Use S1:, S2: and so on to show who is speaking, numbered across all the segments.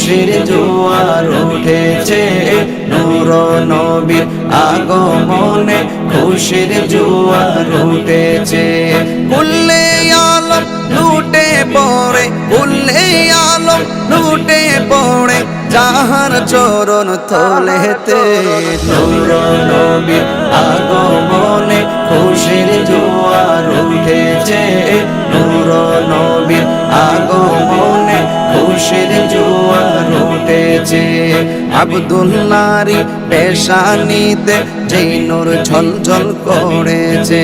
S1: খুশির জোয়ার উঠেছে নূর নবীর আগমনে খুশির জোয়ার উঠেছে কুল্লে আলম লুটে পড়ে কুল্লে আলম লুটে পড়ে যাহার চরণ তলেতে নূর নবীর আগমনে খুশির জোয়ার উঠেছে নূর নবীর আগমনে খুশির জোয়ার উঠেছে আব্দুল্লাহরি পেশানিতে যেই নূর ঝলঝল করেছে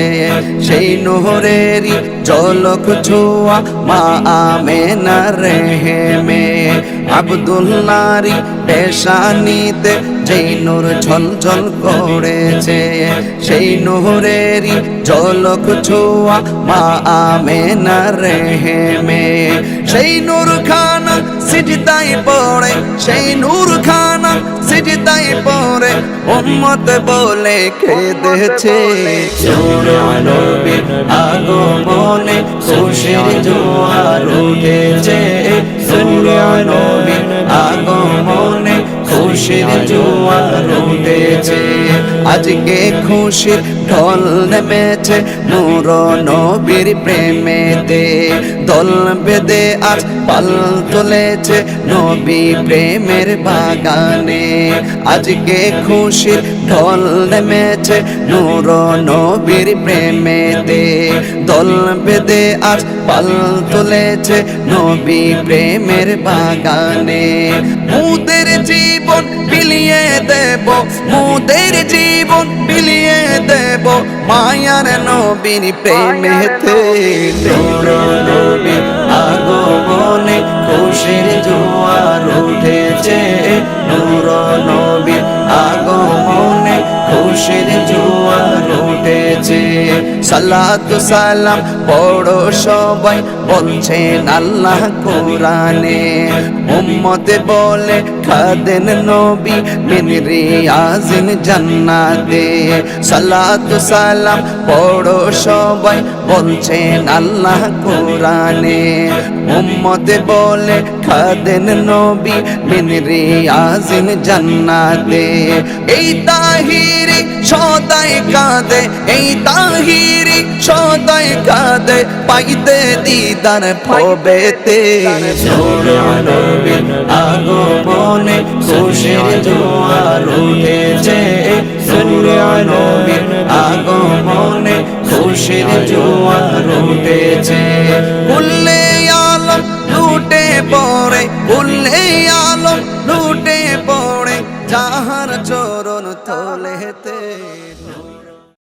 S1: সেই নূরেরই ঝলক ছোঁয়া মা আমেনার রেহেমে আব্দুল্লাহরি পেশানিতে যেই নূর ঝলঝল করেছে সেই নূরেরই ঝলক ছোঁয়া মা আমেনার রেহেমে সেই নূর খানা সিজদায় পড়ে সেই নূর খানা সিজদায় পড়ে উম্মত বলে কেঁদেছে নূর নবীর আগমনে খুশির জোয়ার উঠেছে নূর নবীর আগমনে খুশির জোয়ার উঠেছে আজকে খুশির ঢল নেমেছে নূর নবীর প্রেমেতে দল বেঁধে আজ পাল তুলেছে নবী প্রেমের বাগানে আজকে খুশির ঢল নেমেছে নূর নবীর প্রেমেতে দল বেঁধে আজ পাল তুলেছে নবী প্রেমের বাগানে মুদের জীবন বিলিয়ে দেব মুদের জীবন বিলিয়ে দেব মায়ার নবীর প্রেমেতে নূর নবীর আগমনে খুশির জোয়ার উঠেছে নূর নবীর আগমনে খুশির জোয়ার উঠেছে সালাতু সালাম পড়ো সবাই বলছেন আল্লাহ কোরআনে উম্মত বলে খাদেন নবী মিন রিয়াজিন জান্নাতে সালাতু সালাম পড়ো সবাই বলছেন আল্লাহ কোরআনে উম্মত বলে খাদেন নবী মিন রিয়াজিন জান্নাতে এই তাহিরি সদাই কাঁদে এই তাহিরি সদাই কাঁদে পাইতে দিদার পবেতে নূর নবীর আগমনে খুশির জোয়ার উঠেছে নূর নবীর আগমনে খুশির জোয়ার উঠেছে কুল্লে আলম লুটে পড়ে কুল্লে আলম লুটে পড়ে যাহার চরণ তলেতে